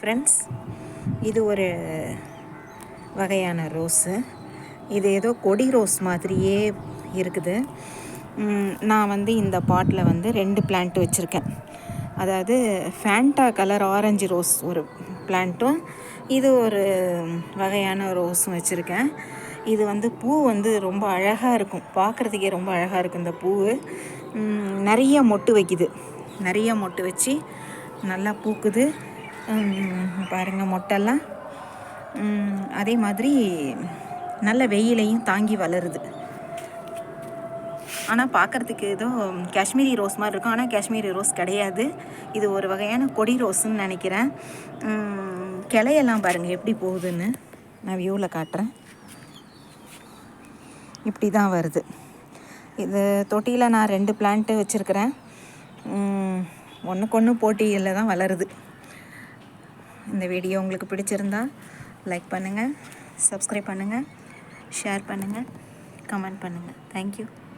Friends, இது ஒரு வகையான ரோஸு. இது ஏதோ கொடி ரோஸ் மாதிரியே இருக்குது. நான் இந்த பாட்டில் 2 பிளான்ட் வச்சுருக்கேன். அதாவது ஃபேண்டா கலர் ஆரஞ்சு ரோஸ் ஒரு பிளான்ட்டும், இது ஒரு வகையான ரோஸும் வச்சுருக்கேன். இது பூ ரொம்ப அழகாக இருக்கும், பார்க்குறதுக்கே ரொம்ப அழகாக இருக்கும். இந்த பூ நிறைய மொட்டு வைக்குது, நிறைய மொட்டு வச்சு நல்லா பூக்குது. பாருங்கள் மொட்டெல்லாம். அதே மாதிரி நல்ல வெயிலையும் தாங்கி வளருது. ஆனால் பார்க்குறதுக்கு ஏதோ காஷ்மீரி ரோஸ் மாதிரி இருக்கும், ஆனால் காஷ்மீரி ரோஸ் கிடையாது. இது ஒரு வகையான கொடி ரோஸுன்னு நினைக்கிறேன். கிளையெல்லாம் பாருங்கள் எப்படி போகுதுன்னு. நான் வியூவில் காட்டுறேன். இப்படி தான் வருது. இது தொட்டியில் நான் 2 பிளான்ட்டு வச்சுருக்கிறேன். ஒன்றுக்கு ஒன்று போட்டியில் தான் வளருது. இந்த வீடியோ உங்களுக்கு பிடிச்சிருந்தா லைக் பண்ணுங்கள், சப்ஸ்கிரைப் பண்ணுங்கள், ஷேர் பண்ணுங்கள், கமெண்ட் பண்ணுங்கள். தேங்க்யூ.